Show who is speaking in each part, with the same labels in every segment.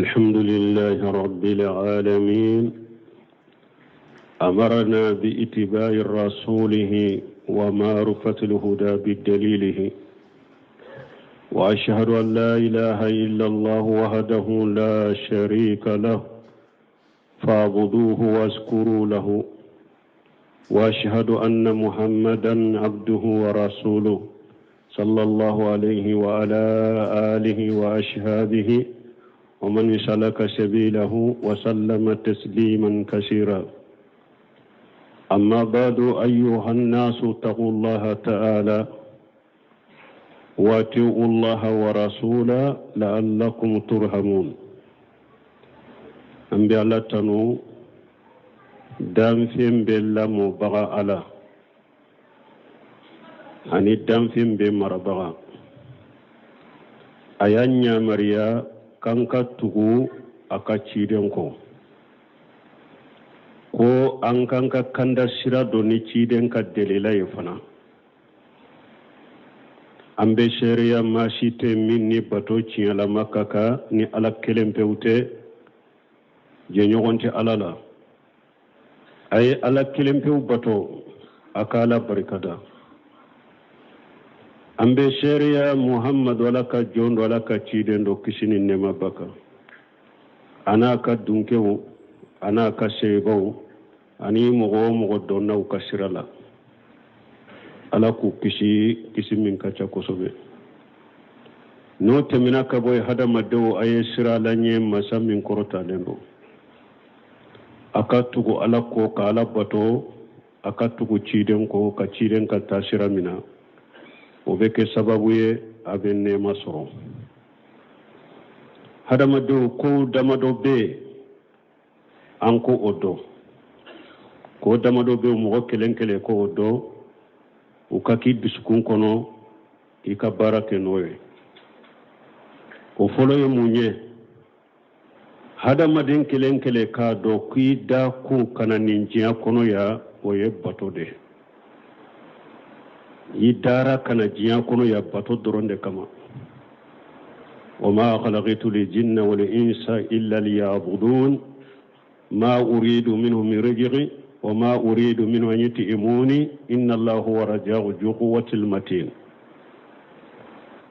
Speaker 1: الحمد لله رب العالمين أمرنا باتباع رسوله ومعرفة الهدى بدليله وأشهد أن لا إله إلا الله وحده لا شريك له فاعبدوه واشكروا له وأشهد أن محمدا عبده ورسوله صلى الله عليه وعلى آله وأصحابه ومن سلك سبيله وسلم تسليما كثيرا أما بعد أيها الناس اتقوا الله تعالى واتقوا الله ورسوله لعلكم ترحمون أنبياء الله تنو دام فين بلا مبغى على أني دام فين بمربغى أيانيا مريا kanka tugu aka ciden ko an kanka kanda sira doni ciden ka delilai fana an be shari'a masite min ni bato ciyala makaka ni ala kelen pewte je ɲɔgɔnte ala la ay ala kelen pew bato aka ala barikada an be shari'a muhammad wala ka jondo wala ka ciden do kisini nema baka ana ka dunkew ana ka seybaw ani mogo donna ka sirala ala ku kisi min ka ca kosobe no temina ka boy hada maddo aye sirala nye masa min korota lendo aka tugu ala ko ka ala bato aka tugu ciden ko ka ciden ka tasira mina o be ke sababu ye a be nɛɛma sɔrɔ hadamadenw ko damadɔ be an ko o dɔn ko damadɔ be mɔgɔ kelen kelen ko o dɔn u ka k'i dusukun kɔnɔ i ka baara kɛ n'o ye o fɔlɔ ye mun ye hadamaden kelen kelen k'a dɔn k'i da kun kana nin diɲɛ kɔnɔ ya o ye bato de i dara kana diɲɛ kɔnɔ ya bato dɔrɔn de kama wa ma khalaqtu al-jinna wal insa illa liya'budun ma uridu minhum min rizqin wa ma uridu minhum an yut'imuni inna allaha huwa razzaqu dhu quwwatil matin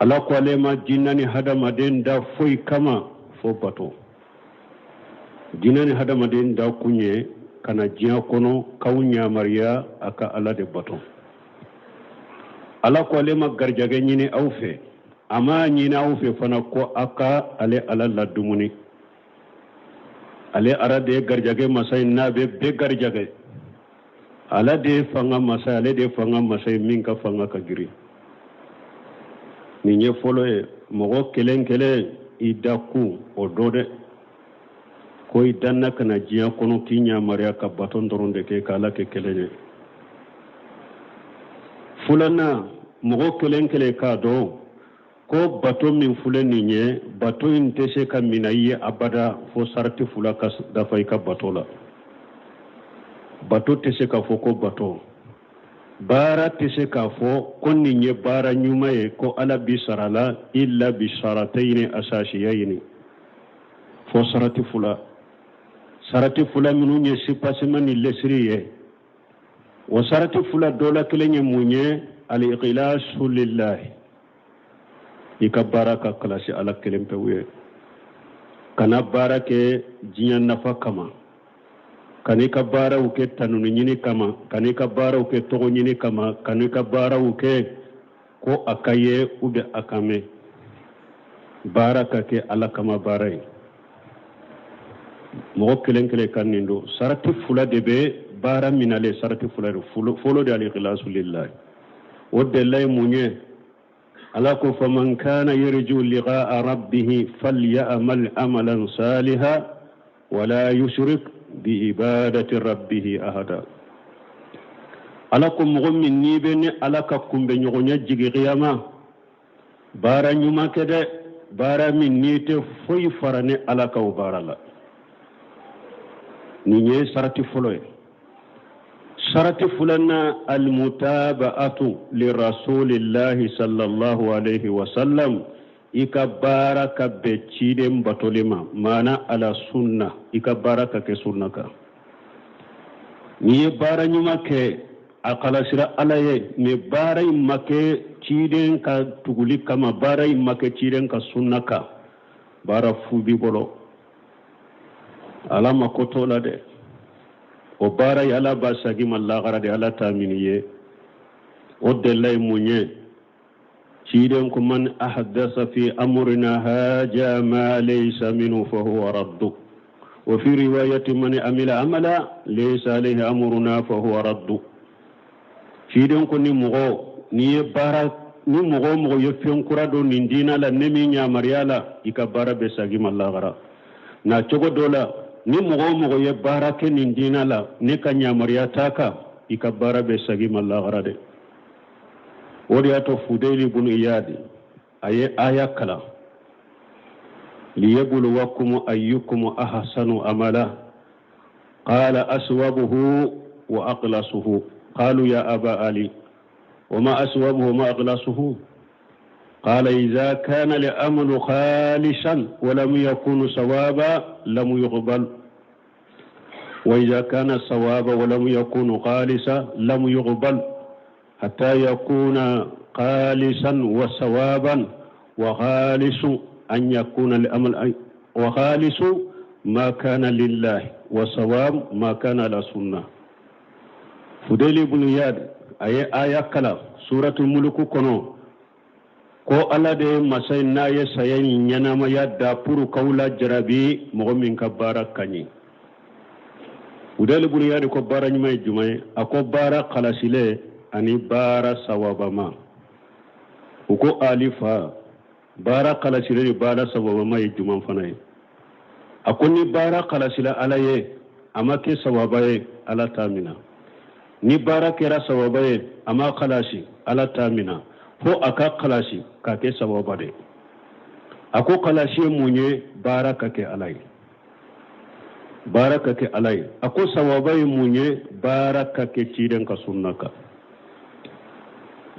Speaker 1: ala ko alema jinnani hadamaden da foy kama fo bato jinnani hadamaden da kunye kana diɲɛ kɔnɔ kawnya mariya aka ala de bato ala ko ale ma garjage ɲini aw fɛ a ma ɲini aw fɛ fana ko a ka ale ala ladumuni ale ara de garjage masa ye n'a bɛ bɛɛ garjage ala de fanga masa ale de fanga masa ye min ka fanga ka girin nin ye fɔlɔ ye mɔgɔ kelen kelen i da kun o dɔ dɛ ko i danna kana diɲɛ kɔnɔ k'i ɲamariya ka baton dɔrɔn de kɛ ka ala kɛ kelen ye fulana mɔgɔ kelen kelen k'a dɔn ko bato min filɛ nin ye bato in tɛ se ka minɛ i ye abada fo sarati fula ka dafa i ka bato la bato tɛ se k'a fɔ ko bato baara tɛ se k'a fɔ ko nin ye baara ɲuman ye ko ala bi sara la illa bi saratayni asasiyayni fo sarati fula minnu ye sipasima ni lesiri ye wa sarati fula dɔla kelen ye mun ye al-ikhlasu lillahi i ka baara ka kalasi ala kelen pewu ye kana baara kɛ diɲɛ nafa kama kan'i ka baaraw kɛ tanuni ɲini kama kan'i ka baaraw kɛ tɔgɔ ɲini kama kan'i ka baaraw kɛ ko a ka ye ou bien a ka mɛn baara ka kɛ ala kama baara ye mɔgɔ kelen kelen ka nin don sarati fula de bɛ baara minale sarati fula de fɔlɔ de al-ikhlasu lillahi o dela ye mun ye ala ko faman kana yarju liqa'a rabbih falyamal amalan salihan wala yushrik bi ibadati rabbih ahada ala ko mɔgɔ min ni bɛ ni ala ka kunbɛ ɲɔgɔnya jigi qiyama baara ɲuman kɛ dɛ baara min ni tɛ foyi fara ni ala ka o baara la nin ye sarati fɔlɔ ye sarati fulanna almutaba'atu li rasulillahi sallallahu alayhi wa sallam ika baraka be ciden batolema mana ala sunna ika baraka ke sunna ka ni bara nyuma ke akala sira alaye ne bara make ciden ka tuguli kama bara make ciden ka sunna ka bara fubi bolo ala makotola de o bara ala basagi mallagara de ala taminiye o delay munye ciden ko man ahdasa fi amrina haja ma laysa minhu fa huwa raddu wa fi riwayati man amila amala laysa alayhi amruna fa huwa raddu ciden ko ni mugo ni bara ni mugo yefen kurado ni dina la nemi nya mariala ika bara be sagi mallagara na cogo dola ni mugo ye bara ke ni dina la ne kanya mariata ka ika bara be sagi mallagara de ورياتو فديل بن إياد آية كلا ليبلوكم أيكم أحسن أملا قال أسوابه وأقلصه قالوا يا أبا علي وما أسوابه وما أقلصه قال إذا كان لأمل خالصا ولم يكون صوابا لم يقبل وإذا كان صوابا ولم يكون خالصا لم يقبل حتى يكون خالصا وصوابا وخالص أن يكون الأمل وخالص ما كان لله وصواب ما كان على سنة فديل بن ياد آية كلا سورة الملك كنو ko ala de masay naye sayani nyanama yadda puru kawla jarabi mo min ka barakani udal bun yadi ko barani may jumay ako bara khalasile ani bara sawabama uko alifa bara khalasile bara sawabama e juman fanay akoni bara khalasila alaye amake sawabaye ala tamina ni bara kera sawabaye ama khalasi ala tamina ho aka khalasi kake sawabade ako khalasi munye baraka ke alai baraka ke alai ako sawabai munye baraka ke ciden ka sunnaka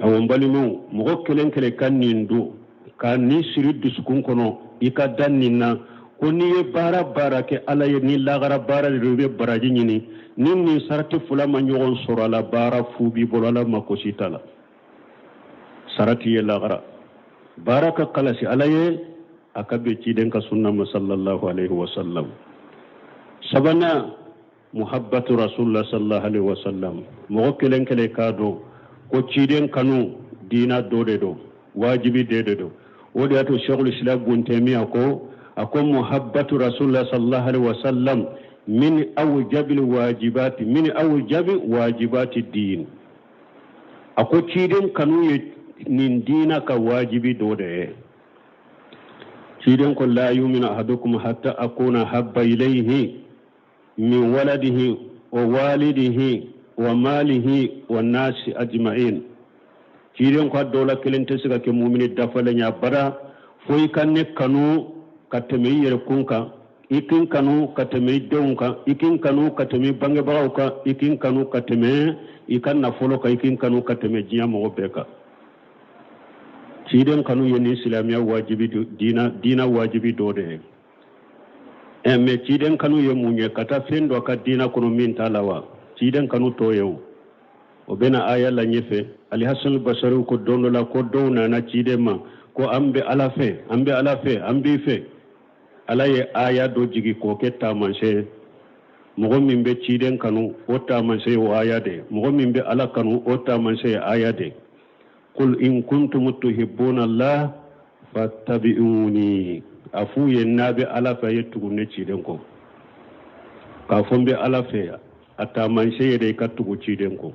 Speaker 1: awon balinu mugo kelen kele kan nindu kan ni siridu sukun kono ika danninna ko ni bara barake alai ni lagara bara rebe baraji nyini ni sarati fulama nyogon sorala bara fubi bolala makositala sarati lagara baraka qalasi alaye akabe ciden ka sunna sallallahu alaihi wasallam sabana muhabbatu rasulullah sallallahu alaihi wasallam mo kelen kele kado ko ciden kanu dina dode do wajibi dede do wodi ato shaykhul islam bun taymiya ko ako muhabbatu rasulullah sallallahu alaihi wasallam min awjabil wajibati min awjabi wajibati din ako ciden kanu nin dina ka wajibi dode ciden ko la yu'minu ahadukum hatta akuna habba ilayhi min waladihi wa walidihi wa malihi wa nasi ajma'in ciden ko dola kelente siga ke mu'mini dafale nya bara foy kanne kanu kateme yere kunka ikin kanu kateme donka ikin kanu kateme bange bawka ikin kanu kateme ikan na folo ka ikin kanu kateme jiya mo beka ciden kanu yeni islamiya wajibi dina wajibi dode me ciden kanu ye munye kata fendo ka dina kono min talawa ciden kanu toyo o bena aya la nyefe ali hasan basari ko dondo la ko downa na ciden ma ko ambe alafe ambe fe alaye aya do jigi ko ketta manse mogo min be ciden kanu o ta manse o aya de mogo min be ala kanu o ta manse aya de قل إن كنتم تحبون الله فاتبعوني أفو ينابي على فيتو نتشيدنكو كافون بي على في أتامان شيري كتو تشيدنكو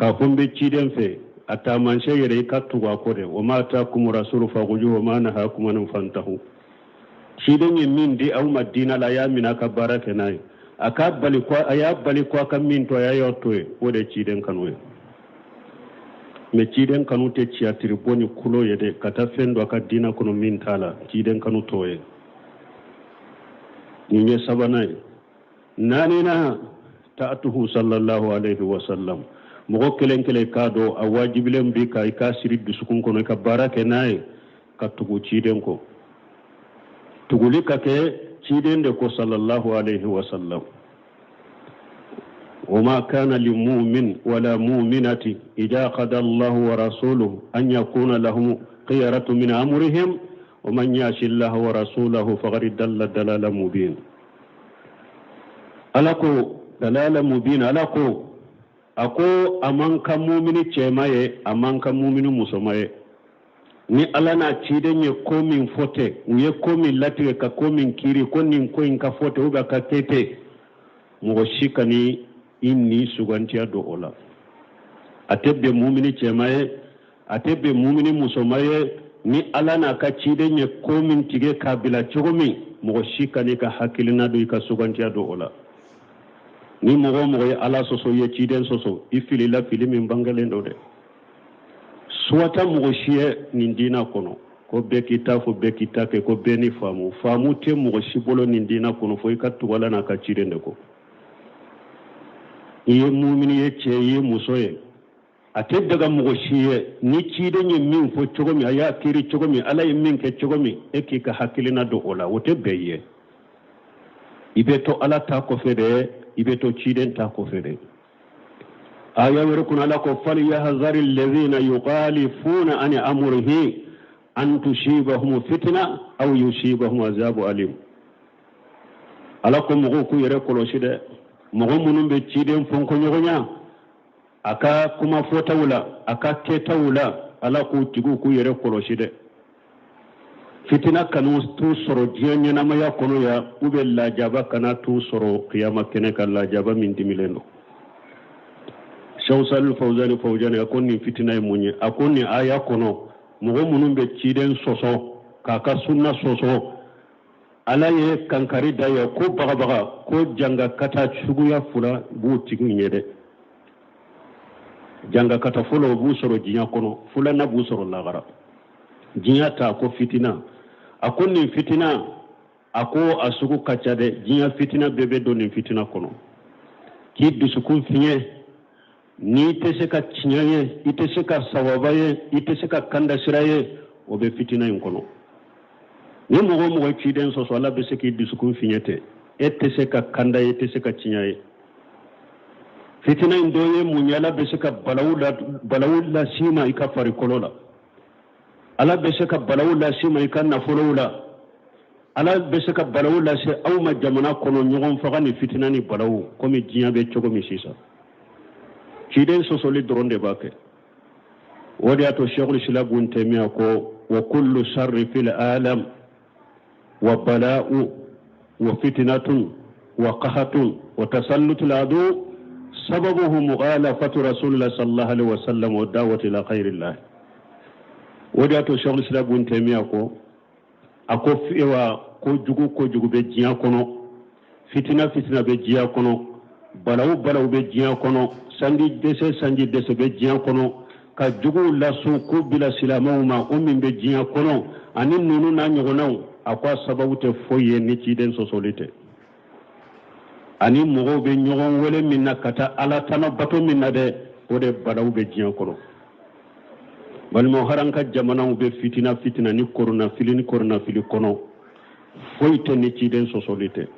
Speaker 1: كافون بي تشيدن في أتامان شيري كتو واكوري وما تاكم رسول فغجو وما نهاكم أن فانتهو تشيدن يمين دي أو مدينة لا يامنا كبارك ناي أكاب بالكوا أياب بالكوا كمين تو يايوتوي ودي تشيدن كانوي me ciden kanu te ciatiri boni kulo yede kata fendo aka dina kono min tala ciden kanu toye ni sabana nani na ta'atuhu sallallahu alaihi wasallam mo kelen kele kado a wajibilen bi ka siri dusukun kono ka barake nay ka tugu ciden ko tuguli ka ke ciden de ko sallallahu alaihi wa sallam وما كان لمؤمن ولا مؤمنة إذا قضى الله ورسوله أن يكون لهم خيرة من أمرهم ومن يعص الله ورسوله فقد ضل ضلالا مبين ألاكو ضلالا مبين ألاكو أكو أمانك مؤمن تشماي أمانك مؤمن مسماي ni ala na ciden ye komin fote ye komin latire ka komin kiri konin koin ka fote uga ka tete mo shikani inni sugantiya do ola atebbe mumini cemaye atebbe mumini musomaye ni ala na ka ciden ye komin tige kabila cogomi mo shikani ka hakilina do ka sugantiya do ola ni mo ye ala soso ye ciden soso ifili la filimi bangalen do de suwata mo shiye nin dina kono ko be kitafu be kitake ko be ni famu te mo shibolo nin dina kono fo ikatu wala na ka ciden de ko iye mumini ye ce ye muso ye ate daga mo shiye ni ciden ye min fo cogomi aya kiri cogomi ala ye min ke cogomi e ki ka hakilina do ola wote beye ibe to ala ta ko fede ibe to ciden ta ko fede aya werkun ala ko fal yahzari alladhina yukhalifuna an amrihi an tusibahum fitna aw yusibahum azabu alim ala ko mo ko yere koloshide mo munum be ciden fonko nyogonya aka kuma fota wula aka keta wula ala ko tigu ku yere koloshide fitina kanu tu soro jenya na maya kono ya ube la jaba kana tu soro qiyama kene kala jaba min dimilendo shawsal fawzani akonni fitina munye akonni aya kono mo munum be ciden soso kaka sunna soso ala ye kankari da ya ko baga ko janga kata chuguya fula bu tigu nyede janga kata fulo bu soro jinya kono fula na bu soro lagara jinya ta ko fitina akonni fitina ako asugu kachade jinya fitina bebe doni fitina kono ki dusukun finye ni tese ka chinyaye itese ka sawabaye itese ka kanda siraye obe fitina yin kono ni mo ciden so ala be se ki dusukun finyete etese ka kanda etese ka chinyaye fitina ndoye munyala be se ka balawula sima ika fari kolola ala be se ka balawula sima ika na folowula ala be se ka balawula se awma jamana kono nyogon faga ni fitina ni balawu komi jinya be chogo mi sisa ciden so soli dronde bake wadi ato sheikhul islam ibn taymiya ko wa kullu sharri fil alam wa bala'u wa fitnatun wa qahatun wa tasallutul adu sababuhu mughalafatu rasulillah sallallahu alaihi wasallam wa da'wati ila khairillah wadi ato sheikhul islam ibn taymiya ko ako fiwa ko jugu be jiya kono fitina be jiya kono bala'u be jiya kono sanji dese be jiya kono ka jugu la su ko bila silamawma ummin be jiya kono ani nunu na nyogonaw akwa sababu te foye ni ciden sosolite ani mogo be nyogon wele minna kata ala tana bato minna de ode balaw be jiya kono balmo haranka jamana be fitina ni corona fili kono foyte ni ciden sosolite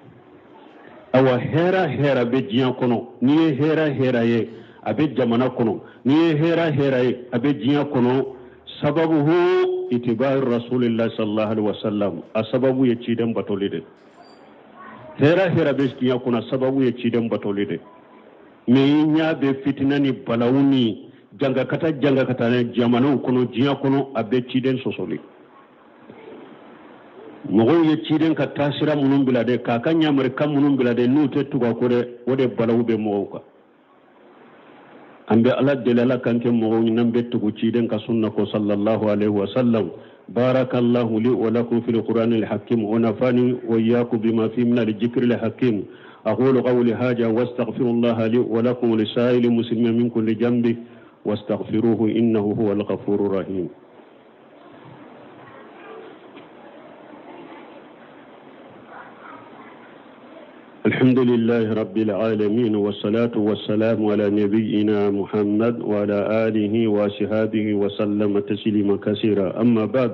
Speaker 1: awa hera be jiya kono ni hera ye abe jamana kono ni hera ye abe jiya kono sababuhu itibar rasulillah sallallahu alaihi wasallam asababu ye ciden batolide hera be jiya kono sababu ye ciden batolide me nya be fitina ni balawuni janga kata ne jamana kono jiya kono abe ciden sosoli mogo ye ciden ka tasira munun bilade ka kanya mar kam munun bilade nute tuga kore wode balawu be mogo ka ambe ala delala kanke mogo nambe tugu ciden ka sunna ko sallallahu alaihi wasallam barakallahu li wa lakum fil qur'anil hakim wa nafani wa iyyakum bima fi min al dhikril hakim aqulu qawli hadha wastaghfirullaha li wa lakum li sa'il muslimin min kulli dhanbi wastaghfiruhu innahu huwal ghafurur rahim. الحمد لله رب العالمين والصلاة والسلام على نبينا محمد وعلى آله وصحبه وسلم تسليما كثيرا أما بعد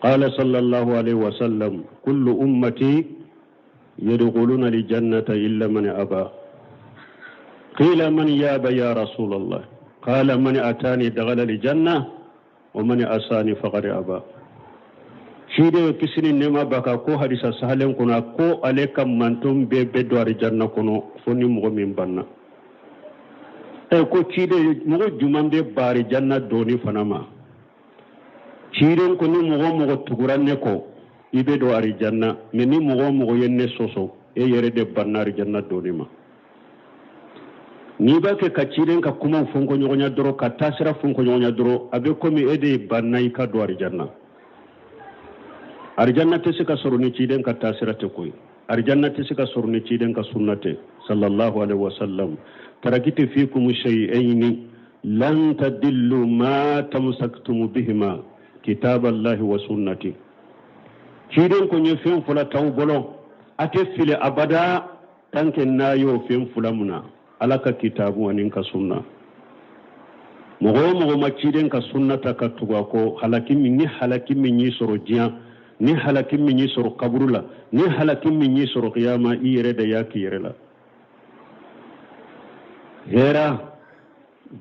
Speaker 1: قال صلى الله عليه وسلم كل أمتي يدخلون الجنة إلا من أبى قيل من يابى يا رسول الله قال من أتاني دخل الجنة ومن أساني فقد أبى شيده كسني نما بكا كو حديث سهلن كنا كو عليك منتم بدوار الجنة كنو فني مغمين بنا ko شيده مغو جمان دي باري جنة دوني فنما شيده كنو مغو تغران نكو ibe do ari janna meni mogo yenne soso e yere de bannari janna doni ma ni ba ke kaciren ka kuma funko nyonya doro ka tasira funko nyonya doro abe komi ede bannai ka do ari janna te sika soruni ciden ka tasira te koy ari janna te sika soruni ciden ka sunnate sallallahu alaihi wasallam tarakiti fikum shay'ain lan tadillu ma tamsaktum bihima kitaballahi wa sunnati ciden ko nye fen fula taw bolo ate file abada tanke nayo fen fula muna alaka kitabu wanin ka sunna mogo ma ciden ka sunnata ka tuga ko halakin min yi soro jiya ni halakin min yi soro kaburula ni halakin min yi soro qiyama iyere da yaki yere la hera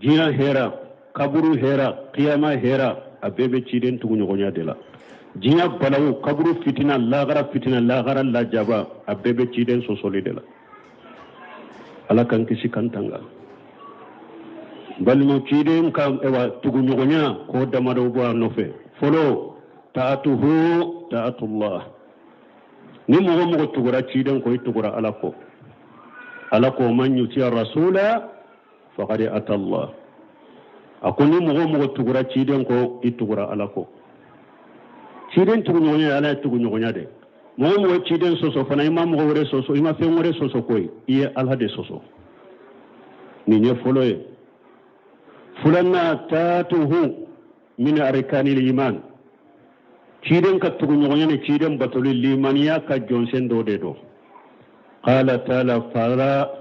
Speaker 1: jiya hera kaburu hera qiyama hera abebe ciden tugu nyogonya dela jinya balawu kaburu fitina lagara la jaba abebe ciden sosoli de la ala kan kisi kantanga balmo ciden kam ewa tugu nyogonya ko damado bo nofe folo ta'atullah ni mo tugura ciden ko tugura ala ko man yuti rasula faqad ata Allah akoni mo tugura ciden ko itugura ala ko ciden tugu nyogonya ala tugu nyogonya de mo ciden soso fana imam mo wore soso ima fe wore soso koy iye alhade soso ni nye foloye fulanna tatuhu min arkanil iman ciden ka tugu nyogonya ne ciden batoli limaniya ka jonsen do de do qala ta'ala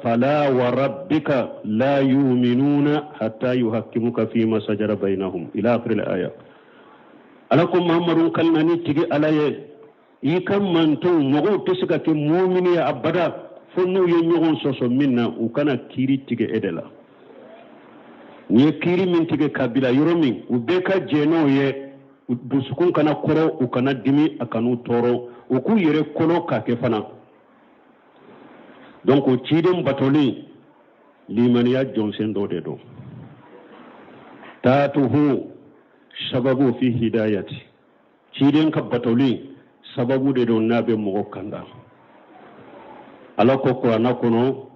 Speaker 1: fala wa rabbika la yu'minuna hatta yuhakkimuka fima sajara bainahum ila akhir al-aya alakum muhammadun kalnani tigi alaye yi kam manto mogo tisika ke mu'mini ya abada fonnu ye nyogon soso minna u kana kiri tige edela ni kiri min tige kabila yoromi u beka jeno ye dusukun kana koro u kana dimi akanu toro u ku yere kolo ka ke fana donc o ciden batoli limaniya jonsen do de do tatuhu sababu fi hidayati ciden ka batoli sababu de do nabe mogo kanda alako ko anakono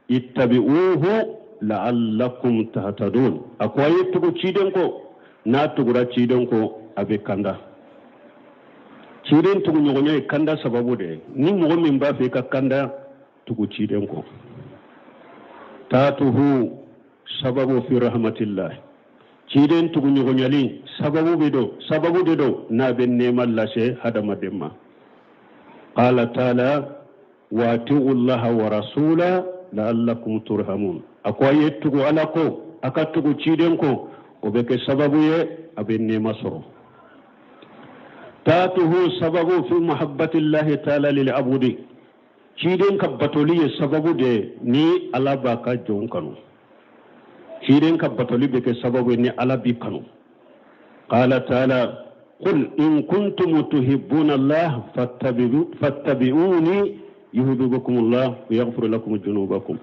Speaker 1: ittabi'uhu la'allakum tahtadun akwaye tugu ciden ko na tugura ciden ko abe kanda ciden tugu nyogonya kanda sababu de ni mogo min ba fe ka kanda tugu ciden ko tatuhu sababu fi rahmatillah ciden tugu nyogonyali sababu de do na ben nemal lashe hadama demma qala ta'ala wa ati'u allaha wa rasula la'allakum turhamun akwaye tugu alako akatugu ciden ko obeke sababu ye aben nema soro tatuhu sababu fi muhabbatillahi ta'ala lil abudi ciden ka batoli sababu de ni alaba ka jon kanu ciden ka batoli be ke sababu ni alabi kanu qala ta'ala qul in kuntum tuhibbuna Allah fattabi'uni yuhibbukum Allah wa yaghfir lakum dhunubakum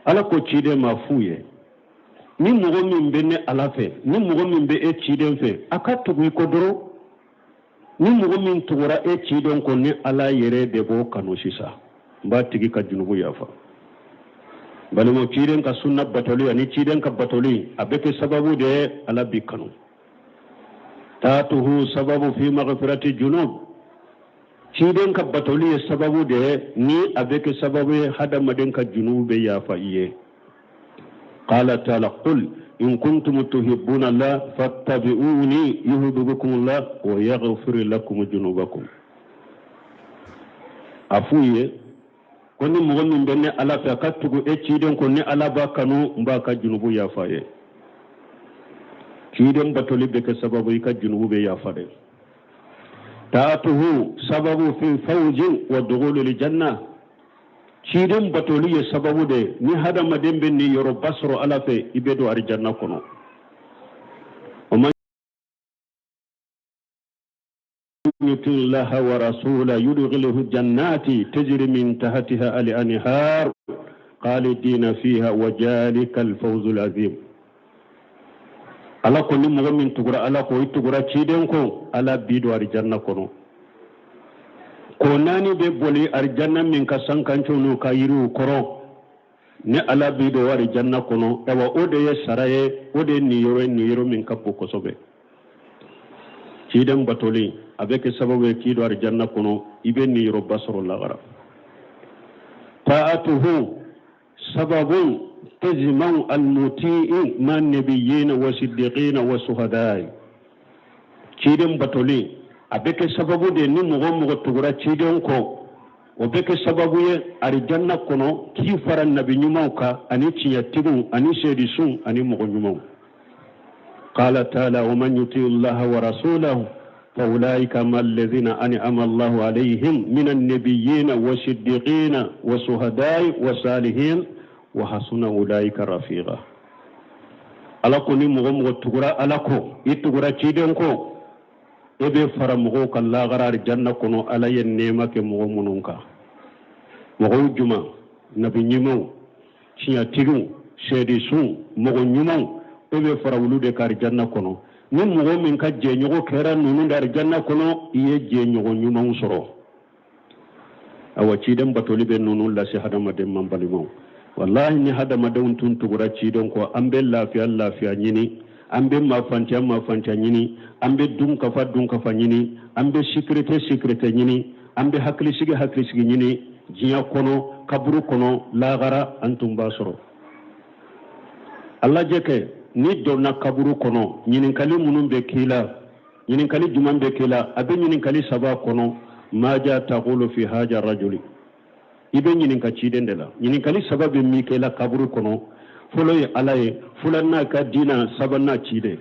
Speaker 1: ala ko ciden mafuye ni mogo min be ne alafe ni mogo min be e ciden fe akatugu ko doro ni mogo min tugura e ciden ko ni ala yere de bo kanu sisa ba tigi ka junubu yafa bali mo ciden ka sunna batoli ani ciden ka batoli abeke sababu de ala bi kanu tatuhu sababu fi maghfirati junub ciden ka batoli sababu de ni abeke sababu hada maden ka junube yafa iye qala ta'ala qul in kuntum tuhibbuna Allah fattabi'uni yuhibbukum Allah wa yaghfir lakum dhunubakum afuye koni mogo min benne ala fe akatugu e ciden ko ni ala ba kanu mbaka junubu yafaye ciden batoli be ke sababu ka junubu be yafade ta'atuhu sababu fi fawjin wa dukhulil janna ciden batoli ye sababu de ni hadamaden be ni yoro basro ala fe ibedo arjanna kono يطع الله ورسوله يدخله جنات تجري من تحتها الأنهار خالدين فيها وذلك الفوز العظيم ala ko ni mogo min tugura ala ko itugura ciden ko ala bido arjanna kono ko nani be boli arjanna min ka sankanco no ka yiru koro ne ala bido arjanna kono ewa ode ye saraye ode ni yoro min kappo ko sobe ciden batoli avec sababu kido arjanna kono ibe ni yoro basoro lagara ta'atuhu sababun تجمع المطيعين مع النبيين والصديقين والشهداء كيدم باتولي ابيك سببو دي ني مغو تغرا كيدم كو وبيك سببو ي ارجنا كونو كي فر النبي نيموكا اني تياتيغو اني سيديسون اني مغو نيمو قال تعالى ومن يطيع الله ورسوله فاولئك ما الذين انعم الله عليهم من النبيين والصديقين والشهداء والصالحين وحسن أولئك رفيقا alako ni mogo tugura alako itugura ciden ko ebe fara mogo kala garar janna kono ala yen nema ke mogo mununka mogo juma nabi nyimo ciya tigu shedi sun mogo nyimo ebe fara wulude kar janna kono ni mogo min ka je nyogo kera nunu dar janna kono iye je nyogo nyimo soro awa ciden batoli be nunu la si hadama dem mambalimo wallahi ni hada madawun tun tugura ci don ko ambe lafiya nyini ambe mafanta nyini ambe dun kafa nyini ambe sécurité nyini ambe hakli sigi nyini jiya kono kaburu kono lagara antum basoro Allah jeke ni donna kaburu kono nyini kali munun be kila nyini kali juman be kila abe nyini kali saba kono maja taqulu fi haja rajuli ibe nyinin ka ciden de la nyinin kali sababu mi ke la kaburu kono folo ye ala ye fulanna ka dina sabanna cide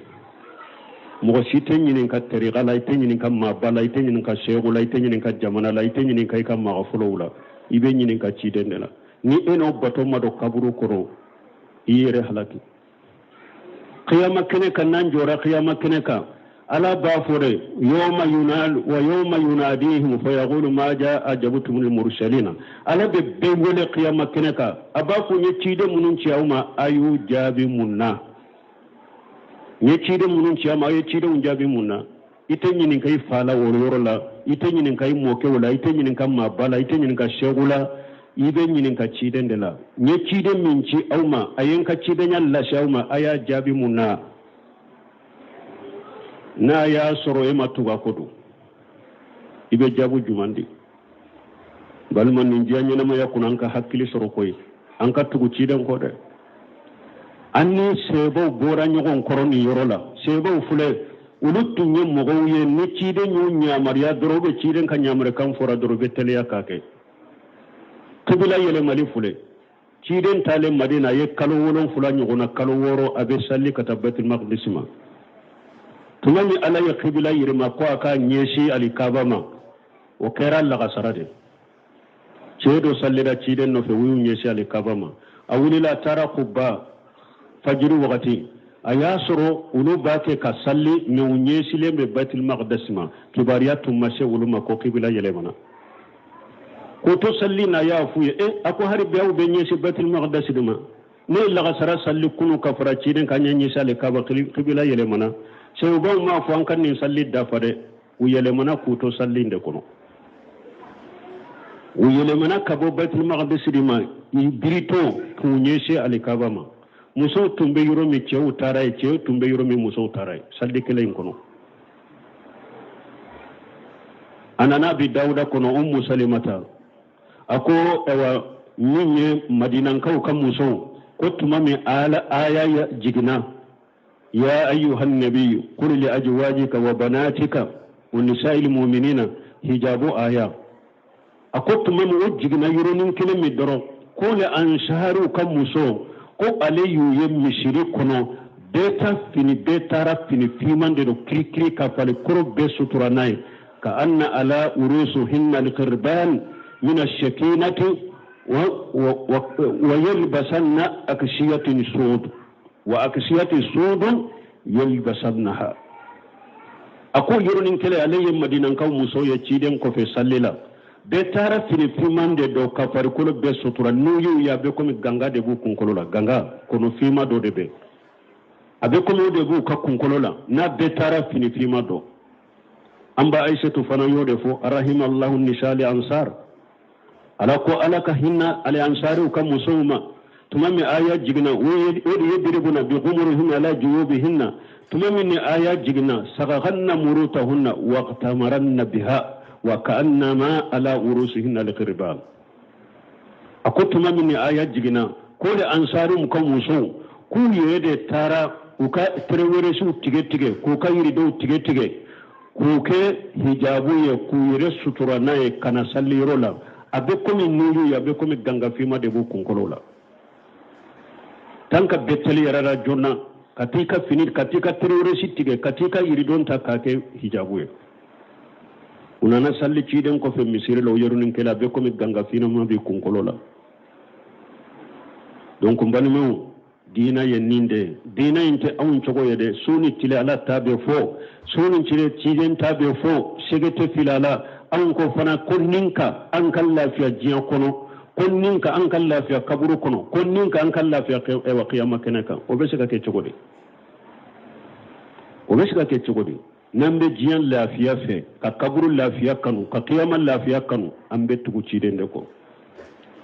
Speaker 1: mo site nyinin ka tariqa la ite nyinin ka mabala ite nyinin ka sheikhu la ite nyinin ka jamana la ite nyinin ka ka ma folo la ibe nyinin ka ciden de la ni eno bato mado kaburu kono iyere halaki qiyama kene kan nan jora qiyama kene ka ala bafure yawma yunal wa yawma yunadihim fa yaqulu ma jaa jabutumul mursalina ala be bengole qiyama keneka abaku nyecide munun ciawma ayu jabi munna nyecide munun ciawma ayu cide un jabi munna ite nyinin kay fala woro la ite nyinin kay moke wala ite nyinin kam mabala ite nyinin ka shegula ibe nyinin ka cide ndela nyecide minci awma ayen ka cide nyalla shawma aya jabi munna na ya soro ema tuga kodu ibe jabu jumandi balman ni janya na maya kunanka hakili soro koy anka tugu ciden ko de anni sebo bora nyogon koroni yorola sebo fule ulutu nye mogoye ni ciden nyu nyamariya dorobe ciden ka nyamare kan fora dorobe teleya kake kibila yele mali fule ciden tale madina ye kalo wolon fula nyogona kalo woro abe salli katabatul maqdisima tumani ala ya kibila yirma ko aka nyeshi alikabama o kera la gasarade cedo sallida ciden no fe wuyu nyeshi alikabama awulila tara kubba fajiru wakati ayasoro ulu bake ka salli me nyeshi lembe baitul maqdisma kibariyatu mashe uluma ko kibila yelemana ko to salli na ya fuye ako hari biaw be nyeshi baitul maqdisma ne la gasara salli kunu kafara ciden ka nyeshi alikaba kibila yelemana sai ban ma fu an kan ni salli da fare uyele mana kuto salli de kono uyele mana kabo baitul maqdis dima ibrito kunyeshe alikabama muso tumbe yoro mi cew taray cew tumbe yoro mi muso taray salli kelen kono anana bi dauda kono ummu salimata ako ewa nyinye madinan kaw kam muso ko tumami ala aya ya jigna يا أيها النبي قل لأزواجك وبناتك والنساء المؤمنين حجاب آية أقول من وجهنا يرونين كلمة درو قل أنشارو كمسو قل علي يمشري كنو بيتا فيني بيتا رفيني فيمان ديرو كري كري كفالي كرو بيسو تراناي كأن على رؤوسهن القربان من الشكينة ويلبسن أكسية سود وأكسية سود يلبسنها. أقول يرون كلا عليه مدينة كوم مسوية تشيدن كوفي سليلا بتارا فيما دو كفار كل بسطورا نيو يا بكم غانغا دبو كونكولولا غانغا كونو فيما دو دبي أبكم دبو كونكولولا نا بتارا فيما دو أمبا عائشة فنا يودفو رحم الله النساء الأنصار على كو على كهنا على أنصار وكمسوما تمام آيات جبنا ويضربون بغمرهم على جيوبهن تمام آيات جبنا سغغن مروتهن واغتمرن بها وكأنما على رؤوسهن القربان. أقول تمام آيات جبنا كل أنصار وكمسو كل يد ترى وكا ترورسو تيجي كوكا يريدو تيجي kuke hijabu ye kuyire sutura naye kana saliro la abe komi nuyu ya abe komi ganga fima debu kunkolo la tanka beteli yarara jonna katika finir katika terrorisi tige katika iridon ta kake hijabu ye unana salli ciden ko fe misire lo yerunin kala abe komi ganga fina ma be kunkolo la donc mbani mu dina yenninde dina inte awun cogo yede suni tile ala tabe fo suni tile ciden tabe fo segete filala an ko fana konninka an kan lafiya jiya kono konninka an kan lafiya kaburu kono konninka an kan lafiya wa qiyamah kenaka o be sega ke cogo de o be sega ke cogo de nambe jiyan lafiya fe ka kaburu lafiya kanu ka qiyamah lafiya kanu ambe tugu ciden de ko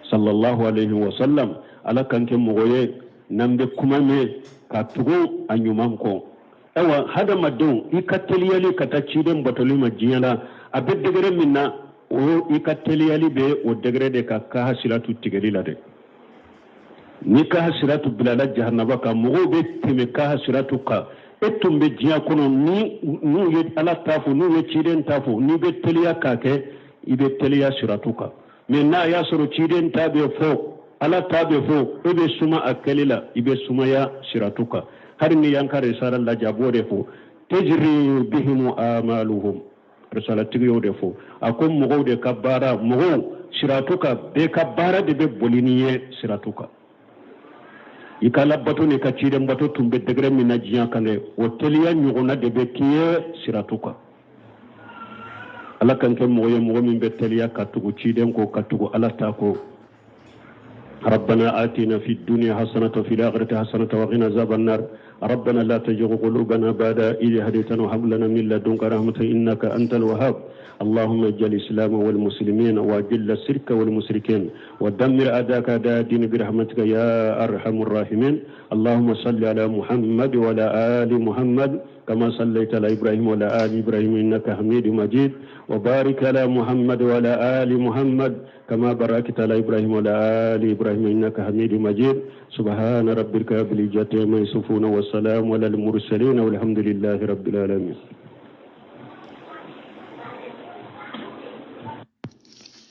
Speaker 1: sallallahu alaihi wasallam ala kanke mogoye nambe kuma me ka tugu anyumam ko ewa hada madon ikateliyali kata ciden batolima jiyala abe degere minna o ikateliyali be o degere de ka hasiratu tigeri la de ni ka hasiratu bilala jahannaba ka mogo be teme ka hasiratu ka etumbe jiya kono ni nu ye ala tafu nu ye ciden tafu ni be teliya ka ke ibe teliya siratu ka me na ya soro ciden tabe fo ala tabe fo ebe suma akalila ibe suma ya siratuka har ni yankare saral la jabore fo tajri bihim amaluhum risalati yode fo akom mogo de kabara mogo siratuka be kabara de be boliniye siratuka ikala bato ne ka ciden bato tumbe degre mina jiya kane o teliya nyugona de be kiye siratuka ala kanke mogo min be teliya katugu ciden ko katugu ala ta ko ربنا آتنا في الدنيا حسنة وفي الآخرة حسنة وقنا عذاب النار ربنا لا تزغ قلوبنا بعد إذ هديتنا وهب لنا من لدنك رحمة إنك أنت الوهاب اللهم اجعل الإسلام والمسلمين وأذل الشرك والمشركين ودمر أعداءك أعداء الدين برحمتك يا أرحم الراحمين اللهم صل على محمد وعلى آل محمد كما صليت على إبراهيم وعلى آل إبراهيم إنك حميد مجيد وبارك على محمد وعلى آل محمد كما باركت على إبراهيم وعلى آل إبراهيم إنك حميد مجيد سبحان ربك رب العزة عما يصفون والسلام على المرسلين والحمد لله رب العالمين.